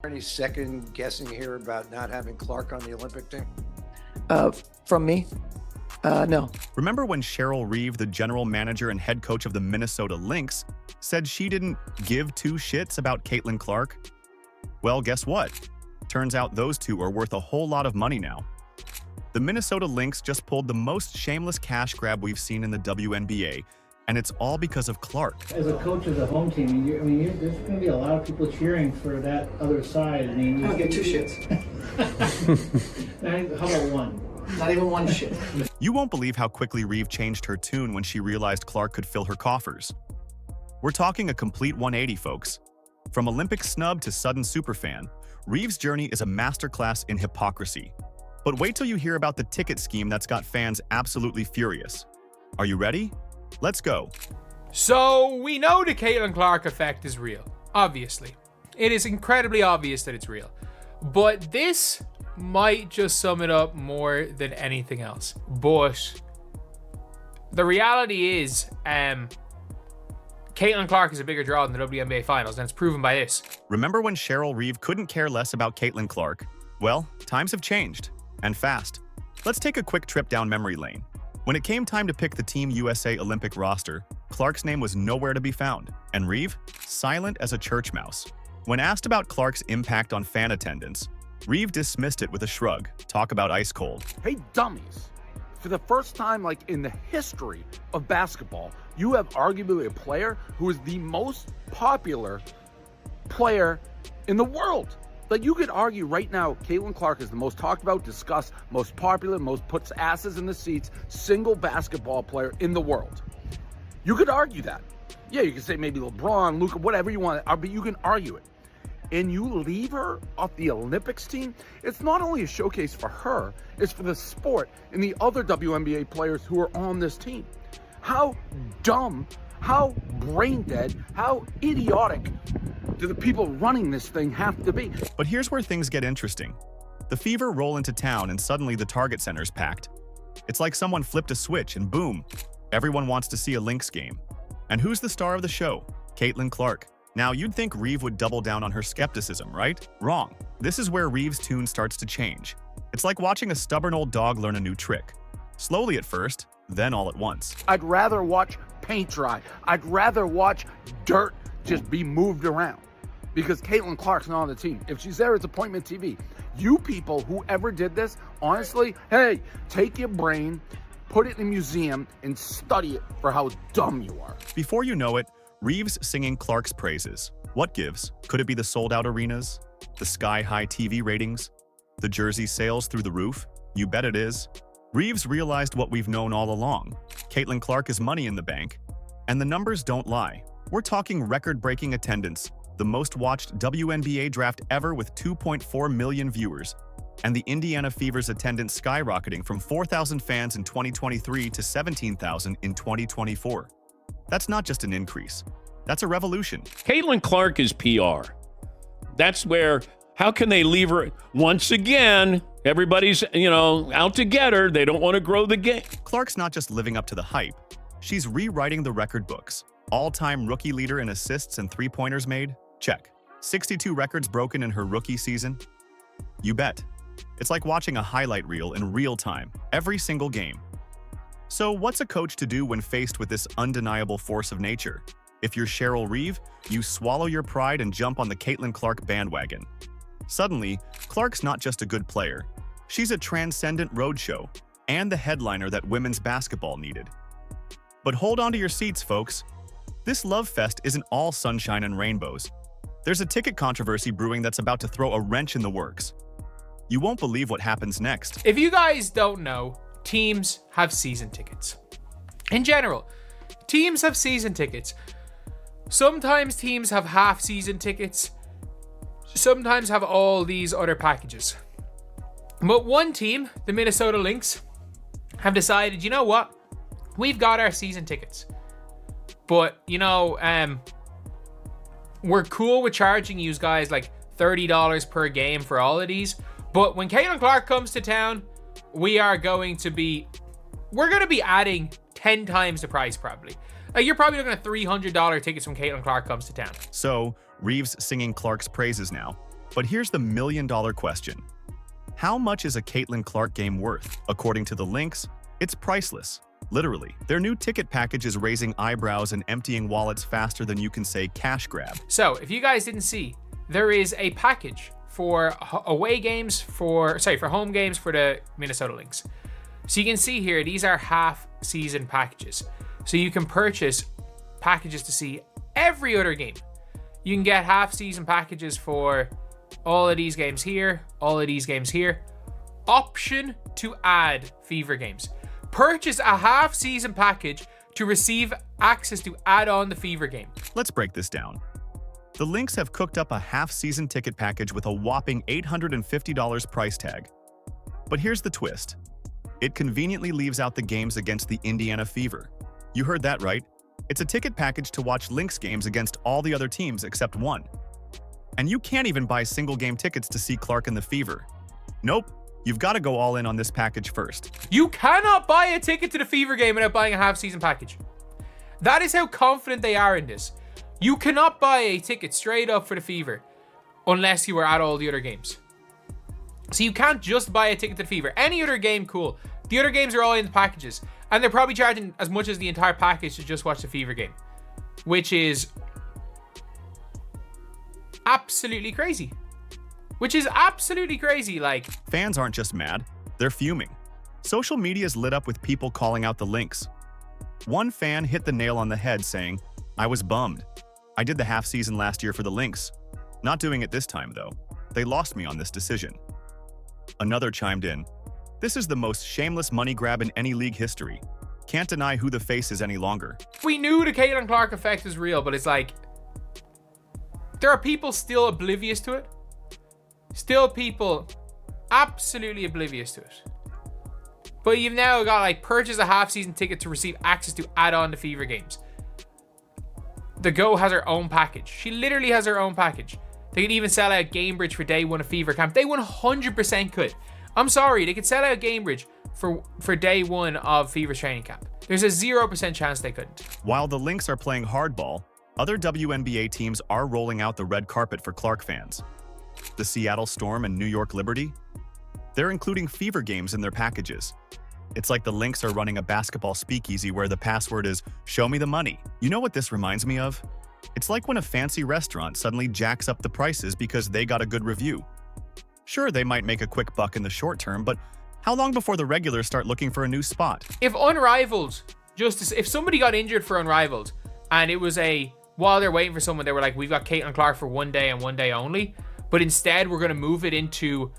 Any second guessing here about not having Clark on the Olympic team? From me? No. Remember when Cheryl Reeve, the general manager and head coach of the Minnesota Lynx, said she didn't give two shits about Caitlin Clark? Well, guess what? Turns out those two are worth a whole lot of money now. The Minnesota Lynx just pulled the most shameless cash grab we've seen in the WNBA, and it's all because of Clark. As a coach of the home team, there's going to be a lot of people cheering for that other side. I'll get two shits. How about one? Not even one shit. You won't believe how quickly Reeve changed her tune when she realized Clark could fill her coffers. We're talking a complete 180, folks. From Olympic snub to sudden superfan, Reeve's journey is a masterclass in hypocrisy. But wait till you hear about the ticket scheme that's got fans absolutely furious. Are you ready? Let's go. So, we know the Caitlin Clark effect is real, obviously. It is incredibly obvious that it's real. But this might just sum it up more than anything else. But the reality is, Caitlin Clark is a bigger draw than the WNBA Finals, and it's proven by this. Remember when Cheryl Reeve couldn't care less about Caitlin Clark? Well, times have changed, and fast. Let's take a quick trip down memory lane. When it came time to pick the Team USA Olympic roster, Clark's name was nowhere to be found, and Reeve, silent as a church mouse. When asked about Clark's impact on fan attendance, Reeve dismissed it with a shrug. Talk about ice cold. Hey, dummies. For the first time, in the history of basketball, you have arguably a player who is the most popular player in the world. You could argue right now, Caitlin Clark is the most talked about, discussed, most popular, most puts asses in the seats, single basketball player in the world. You could argue that. Yeah, you could say maybe LeBron, Luka, whatever you want, but you can argue it. And you leave her off the Olympics team, it's not only a showcase for her, it's for the sport and the other WNBA players who are on this team. How dumb, how brain dead, how idiotic do the people running this thing have to be? But here's where things get interesting. The Fever roll into town and suddenly the Target Center's packed. It's like someone flipped a switch and boom, everyone wants to see a Lynx game. And who's the star of the show? Caitlin Clark. Now, you'd think Reeve would double down on her skepticism, right? Wrong. This is where Reeve's tune starts to change. It's like watching a stubborn old dog learn a new trick. Slowly at first, then all at once. I'd rather watch paint dry. I'd rather watch dirt just be moved around. Because Caitlin Clark's not on the team. If she's there, it's appointment TV. You people, whoever did this, honestly, hey, take your brain, put it in a museum, and study it for how dumb you are. Before you know it, Reeve's singing Clark's praises. What gives? Could it be the sold-out arenas? The sky-high TV ratings? The jersey sales through the roof? You bet it is. Reeves realized what we've known all along. Caitlin Clark is money in the bank. And the numbers don't lie. We're talking record-breaking attendance, the most watched WNBA draft ever with 2.4 million viewers, and the Indiana Fever's attendance skyrocketing from 4,000 fans in 2023 to 17,000 in 2024. That's not just an increase. That's a revolution. Caitlin Clark is PR. That's where, how can they leave her? Once again, everybody's, out to get her. They don't want to grow the game. Clark's not just living up to the hype. She's rewriting the record books. All-time rookie leader in assists and three-pointers made? Check. 62 records broken in her rookie season? You bet. It's like watching a highlight reel in real time, every single game. So what's a coach to do when faced with this undeniable force of nature? If you're Cheryl Reeve, you swallow your pride and jump on the Caitlin Clark bandwagon. Suddenly, Clark's not just a good player. She's a transcendent roadshow and the headliner that women's basketball needed. But hold on to your seats, folks. This love fest isn't all sunshine and rainbows. There's a ticket controversy brewing that's about to throw a wrench in the works. You won't believe what happens next. If you guys don't know, teams have season tickets. In general, teams have season tickets. Sometimes teams have half-season tickets. Sometimes have all these other packages. But one team, the Minnesota Lynx, have decided, you know what? We've got our season tickets. But, we're cool with charging you guys like $30 per game for all of these. But when Caitlin Clark comes to town, we're going to be adding 10 times the price probably. You're probably looking at $300 tickets when Caitlin Clark comes to town. So, Reeves singing Clark's praises now. But here's the million-dollar question. How much is a Caitlin Clark game worth? According to the Lynx, it's priceless. Literally, their new ticket package is raising eyebrows and emptying wallets faster than you can say cash grab. So, if you guys didn't see, there is a package for away games for home games for the Minnesota Lynx. So you can see here, these are half-season packages. So you can purchase packages to see every other game. You can get half-season packages for all of these games here, all of these games here. Option to add Fever games. Purchase a half-season package to receive access to add on the Fever game. Let's break this down. The Lynx have cooked up a half-season ticket package with a whopping $850 price tag. But here's the twist. It conveniently leaves out the games against the Indiana Fever. You heard that right. It's a ticket package to watch Lynx games against all the other teams except one. And you can't even buy single-game tickets to see Clark and the Fever. Nope, you've got to go all in on this package first. You cannot buy a ticket to the Fever game without buying a half-season package. That is how confident they are in this. You cannot buy a ticket straight up for the Fever unless you are at all the other games. So you can't just buy a ticket to the Fever. Any other game, cool. The other games are all in the packages. And they're probably charging as much as the entire package to just watch the Fever game. Which is absolutely crazy. Like, fans aren't just mad, they're fuming. Social media is lit up with people calling out the Lynx. One fan hit the nail on the head saying, "I was bummed. I did the half season last year for the Lynx. Not doing it this time, though. They lost me on this decision." Another chimed in, "This is the most shameless money grab in any league history. Can't deny who the face is any longer." we knew the Caitlin Clark effect was real, but it's like, there are people still oblivious to it. Still people absolutely oblivious to it. But you've now got, like, purchase a half-season ticket to receive access to add-on the Fever games. The Go has her own package. She literally has her own package. They could even sell out Gamebridge for day one of Fever camp. They 100% could. I'm sorry, they could sell out Gamebridge for day one of Fever's training camp. There's a 0% chance they couldn't. While the Lynx are playing hardball, other WNBA teams are rolling out the red carpet for Clark fans. The Seattle Storm and New York Liberty? They're including Fever games in their packages. It's like the Lynx are running a basketball speakeasy where the password is, "Show me the money." You know what this reminds me of? It's like when a fancy restaurant suddenly jacks up the prices because they got a good review. Sure, they might make a quick buck in the short term, but how long before the regulars start looking for a new spot? If Unrivaled, if somebody got injured for Unrivaled, and it was while they're waiting for someone, they were like, "We've got Caitlin Clark for one day and one day only," but instead we're going to move it into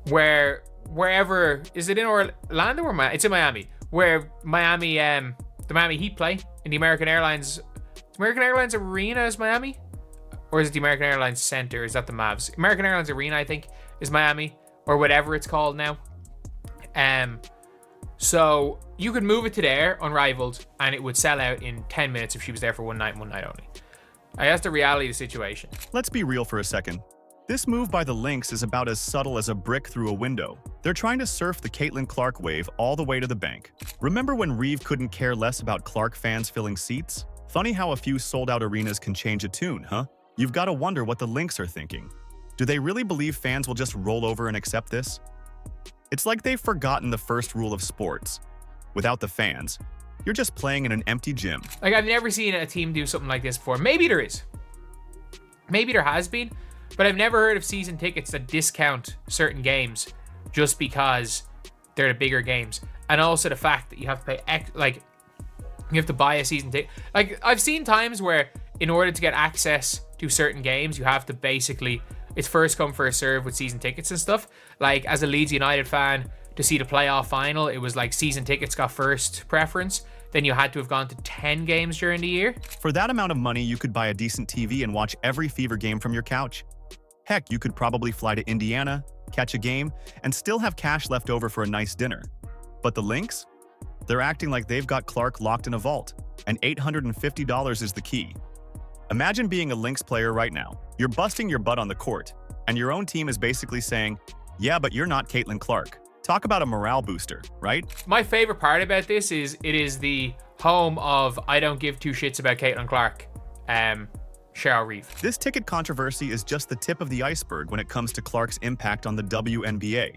wherever, is it in Orlando or it's in Miami, where Miami, the Miami Heat play in the American Airlines Arena is Miami, or is it the American Airlines Center? Is that the Mavs? American Airlines Arena, I think, is Miami, or whatever it's called now. So you could move it to there, Unrivaled, and it would sell out in 10 minutes if she was there for one night and one night only. That's the reality of the situation. Let's be real for a second. This move by the Lynx is about as subtle as a brick through a window. They're trying to surf the Caitlin Clark wave all the way to the bank. Remember when Reeve couldn't care less about Clark fans filling seats? Funny how a few sold-out arenas can change a tune, huh? You've got to wonder what the Lynx are thinking. Do they really believe fans will just roll over and accept this? It's like they've forgotten the first rule of sports. Without the fans, you're just playing in an empty gym. Like, I've never seen a team do something like this before. Maybe there is. Maybe there has been. But I've never heard of season tickets that discount certain games just because they're the bigger games. And also the fact that you have to pay, you have to buy a season ticket. Like, I've seen times where in order to get access to certain games, you have to basically, it's first come, first serve with season tickets and stuff. Like, as a Leeds United fan, to see the playoff final, it was like season tickets got first preference. Then you had to have gone to 10 games during the year. For that amount of money, you could buy a decent TV and watch every Fever game from your couch. Heck, you could probably fly to Indiana, catch a game, and still have cash left over for a nice dinner. But the Lynx? They're acting like they've got Clark locked in a vault, and $850 is the key. Imagine being a Lynx player right now. You're busting your butt on the court, and your own team is basically saying, "Yeah, but you're not Caitlin Clark." Talk about a morale booster, right? My favorite part about this is it is the home of I don't give two shits about Caitlin Clark Cheryl Reeve. This ticket controversy is just the tip of the iceberg when it comes to Clark's impact on the WNBA.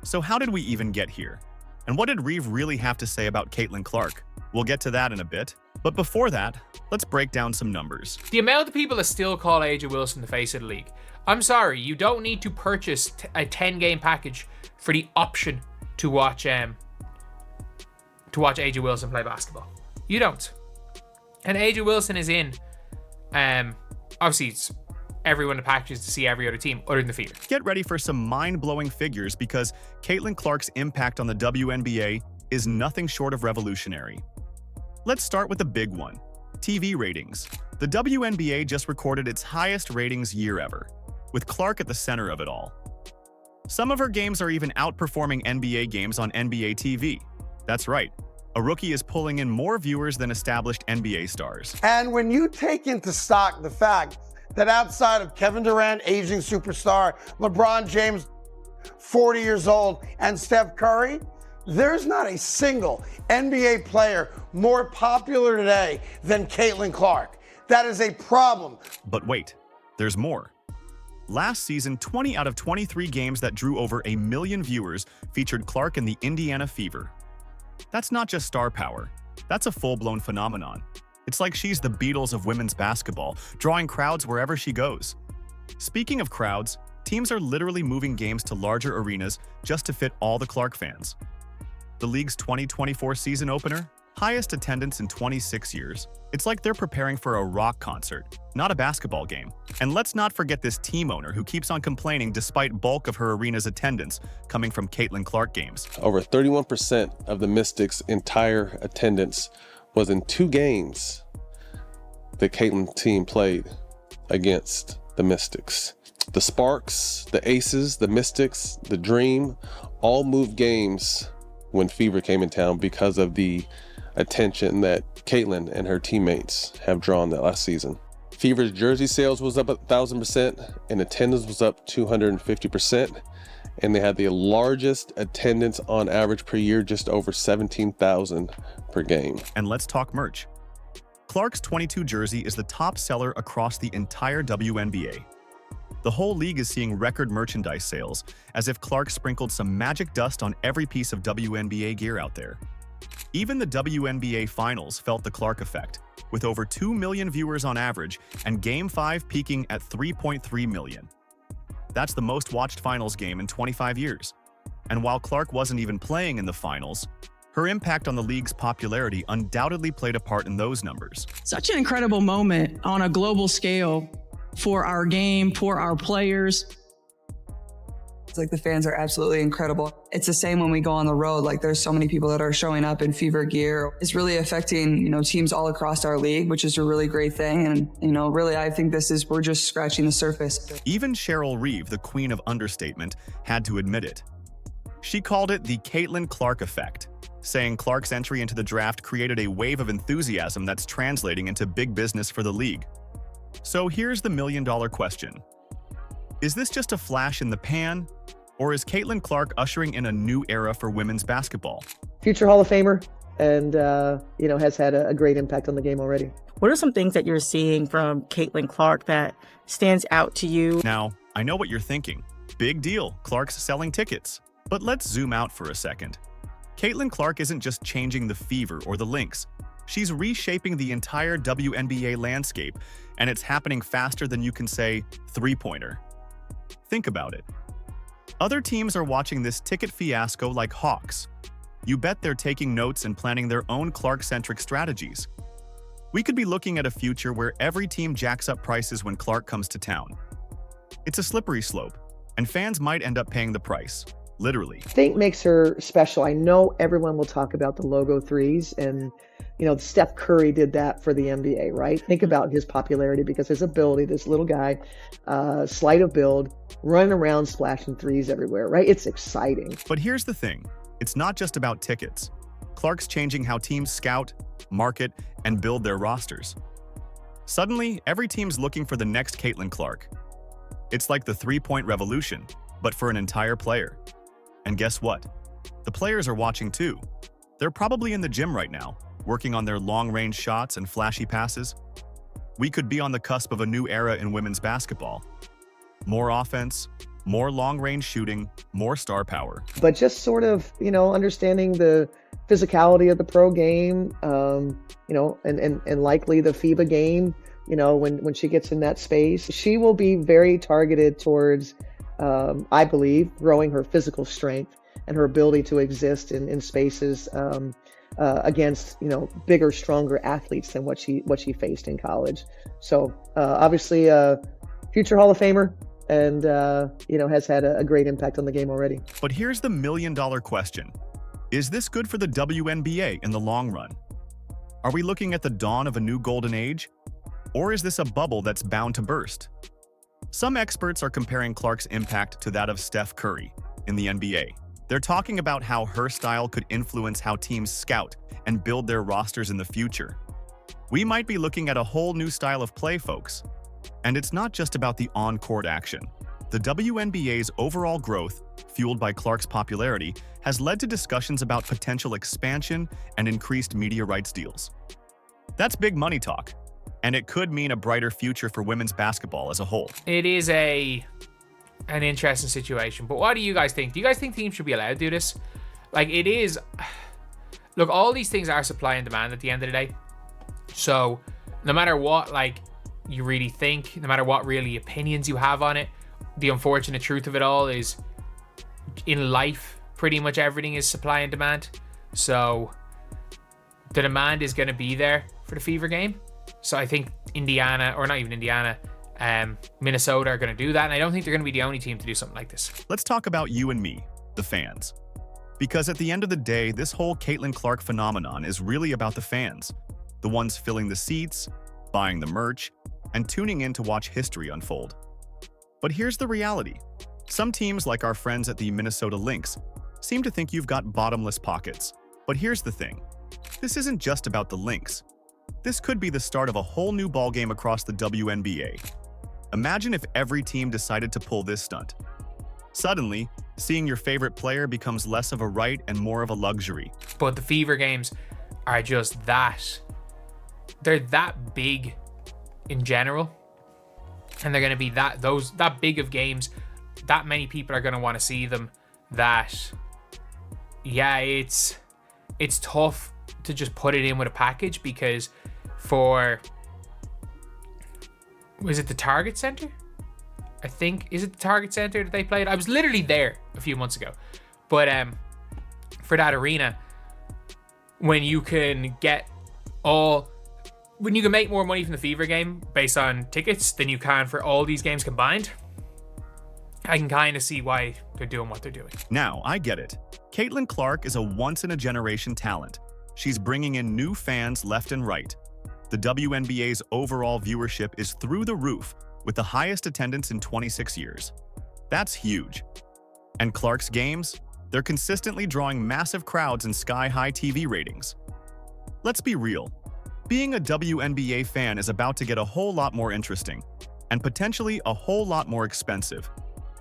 So how did we even get here? And what did Reeve really have to say about Caitlin Clark? We'll get to that in a bit. But before that, let's break down some numbers. The amount of people that still call AJ Wilson the face of the league. I'm sorry, you don't need to purchase a 10-game package for the option to watch AJ Wilson play basketball. You don't. And AJ Wilson is in, obviously it's everyone in the packages to see every other team other than the Fever. Get ready for some mind-blowing figures because Caitlin Clark's impact on the WNBA is nothing short of revolutionary. Let's start with the big one, TV ratings. The WNBA just recorded its highest ratings year ever, with Clark at the center of it all. Some of her games are even outperforming NBA games on NBA TV. That's right, a rookie is pulling in more viewers than established NBA stars. And when you take into stock the fact that outside of Kevin Durant, aging superstar, LeBron James, 40 years old, and Steph Curry, there's not a single NBA player more popular today than Caitlin Clark. That is a problem. But wait, there's more. Last season, 20 out of 23 games that drew over 1 million viewers featured Clark in the Indiana Fever. That's not just star power. That's a full-blown phenomenon. It's like she's the Beatles of women's basketball, drawing crowds wherever she goes. Speaking of crowds, teams are literally moving games to larger arenas just to fit all the Clark fans. The league's 2024 season opener, highest attendance in 26 years. It's like they're preparing for a rock concert, not a basketball game. And let's not forget this team owner who keeps on complaining despite bulk of her arena's attendance coming from Caitlin Clark games. Over 31% of the Mystics' entire attendance was in 2 games the Caitlin team played against the Mystics. The Sparks, the Aces, the Mystics, the Dream, all moved games when Fever came in town because of the attention that Caitlin and her teammates have drawn that last season. Fever's jersey sales was up 1,000% and attendance was up 250%. And they had the largest attendance on average per year, just over 17,000 per game. And let's talk merch. Clark's 22 jersey is the top seller across the entire WNBA. The whole league is seeing record merchandise sales, as if Clark sprinkled some magic dust on every piece of WNBA gear out there. Even the WNBA Finals felt the Clark effect, with over 2 million viewers on average and Game 5 peaking at 3.3 million. That's the most watched finals game in 25 years. And while Clark wasn't even playing in the finals, her impact on the league's popularity undoubtedly played a part in those numbers. Such an incredible moment on a global scale for our game, for our players. It's like the fans are absolutely incredible. It's the same when we go on the road. Like there's so many people that are showing up in Fever gear. It's really affecting, teams all across our league, which is a really great thing. And, really, I think we're just scratching the surface. Even Cheryl Reeve, the queen of understatement, had to admit it. She called it the Caitlin Clark effect, saying Clark's entry into the draft created a wave of enthusiasm that's translating into big business for the league. So here's the million-dollar question. Is this just a flash in the pan, or is Caitlin Clark ushering in a new era for women's basketball? Future Hall of Famer, and has had a great impact on the game already. What are some things that you're seeing from Caitlin Clark that stands out to you? Now, I know what you're thinking. Big deal, Clark's selling tickets. But let's zoom out for a second. Caitlin Clark isn't just changing the Fever or the Lynx. She's reshaping the entire WNBA landscape, and it's happening faster than you can say three-pointer. Think about it. Other teams are watching this ticket fiasco like hawks. You bet they're taking notes and planning their own Clark-centric strategies. We could be looking at a future where every team jacks up prices when Clark comes to town. It's a slippery slope, and fans might end up paying the price. Literally. I think makes her special. I know everyone will talk about the logo threes, and Steph Curry did that for the NBA, right? Think about his popularity because his ability, this little guy, slight of build, running around splashing threes everywhere, right? It's exciting. But here's the thing. It's not just about tickets. Clark's changing how teams scout, market, and build their rosters. Suddenly, every team's looking for the next Caitlin Clark. It's like the three-point revolution, but for an entire player. And guess what? The players are watching too. They're probably in the gym right now, working on their long-range shots and flashy passes. We could be on the cusp of a new era in women's basketball. More offense, more long-range shooting, more star power. But just sort of, understanding the physicality of the pro game, and likely the FIBA game, when she gets in that space, she will be very targeted towards, I believe, growing her physical strength and her ability to exist in spaces against, bigger, stronger athletes than what she faced in college. So obviously, future Hall of Famer. And, has had a great impact on the game already. But here's the million-dollar question. Is this good for the WNBA in the long run? Are we looking at the dawn of a new golden age? Or is this a bubble that's bound to burst? Some experts are comparing Clark's impact to that of Steph Curry in the NBA. They're talking about how her style could influence how teams scout and build their rosters in the future. We might be looking at a whole new style of play, folks. And it's not just about the on-court action. The WNBA's overall growth, fueled by Clark's popularity, has led to discussions about potential expansion and increased media rights deals. That's big money talk, and it could mean a brighter future for women's basketball as a whole. It is an interesting situation, but what do you guys think? Do you guys think teams should be allowed to do this? It is... Look, all these things are supply and demand at the end of the day. So, no matter what, you really think, no matter what really opinions you have on it, the unfortunate truth of it all is in life, pretty much everything is supply and demand. So the demand is going to be there for the Fever game. So I think Minnesota are going to do that. And I don't think they're going to be the only team to do something like this. Let's talk about you and me, the fans. Because at the end of the day, this whole Caitlin Clark phenomenon is really about the fans. The ones filling the seats, buying the merch, and tuning in to watch history unfold. But here's the reality. Some teams, like our friends at the Minnesota Lynx, seem to think you've got bottomless pockets. But here's the thing. This isn't just about the Lynx. This could be the start of a whole new ballgame across the WNBA. Imagine if every team decided to pull this stunt. Suddenly, seeing your favorite player becomes less of a right and more of a luxury. But the Fever games are just that. They're that big in general, and they're going to be that big of games. That many people are going to want to see them. It's tough to just put it in with a package, because was it the Target Center? I think, is it the Target Center that they played? I was literally there a few months ago, but for that arena, when you can make more money from the Fever game based on tickets than you can for all these games combined, I can kind of see why they're doing what they're doing. Now, I get it. Caitlin Clark is a once-in-a-generation talent. She's bringing in new fans left and right. The WNBA's overall viewership is through the roof, with the highest attendance in 26 years. That's huge. And Clark's games? They're consistently drawing massive crowds and sky-high TV ratings. Let's be real. Being a WNBA fan is about to get a whole lot more interesting, and potentially a whole lot more expensive.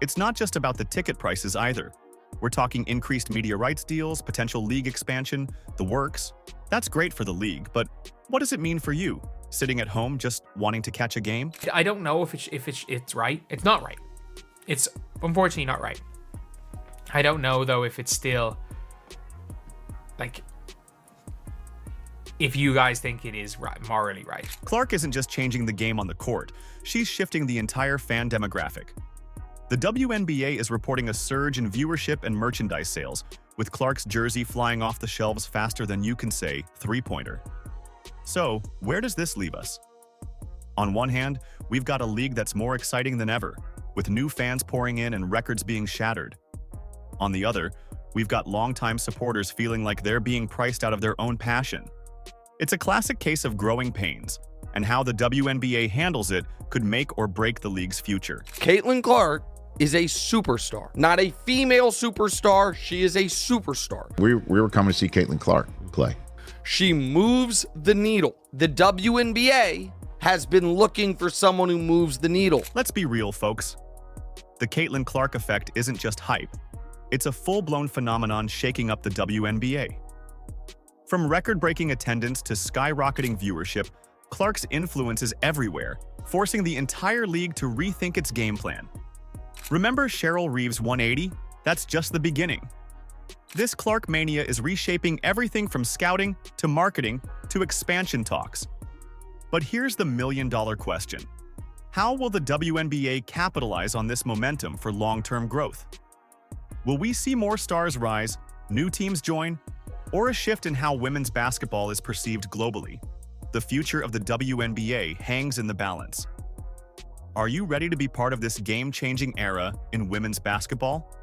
It's not just about the ticket prices either. We're talking increased media rights deals, potential league expansion, the works. That's great for the league, but what does it mean for you, sitting at home just wanting to catch a game? I don't know if it's right. It's not right. It's unfortunately not right. I don't know, though, if it's still, if you guys think it is morally right. Clark isn't just changing the game on the court. She's shifting the entire fan demographic. The WNBA is reporting a surge in viewership and merchandise sales, with Clark's jersey flying off the shelves faster than you can say three-pointer. So, where does this leave us? On one hand, we've got a league that's more exciting than ever, with new fans pouring in and records being shattered. On the other, we've got longtime supporters feeling like they're being priced out of their own passion. It's a classic case of growing pains, and how the WNBA handles it could make or break the league's future. Caitlin Clark is a superstar, not a female superstar. She is a superstar. We were coming to see Caitlin Clark play. She moves the needle. The WNBA has been looking for someone who moves the needle. Let's be real, folks. The Caitlin Clark effect isn't just hype. It's a full-blown phenomenon shaking up the WNBA. From record-breaking attendance to skyrocketing viewership, Clark's influence is everywhere, forcing the entire league to rethink its game plan. Remember Cheryl Reeve's 180? That's just the beginning. This Clark mania is reshaping everything from scouting to marketing to expansion talks. But here's the million-dollar question. How will the WNBA capitalize on this momentum for long-term growth? Will we see more stars rise, new teams join, or a shift in how women's basketball is perceived globally? The future of the WNBA hangs in the balance. Are you ready to be part of this game-changing era in women's basketball?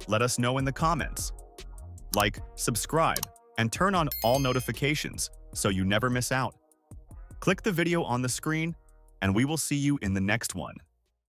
Let us know in the comments. Like, subscribe, and turn on all notifications so you never miss out. Click the video on the screen, and we will see you in the next one.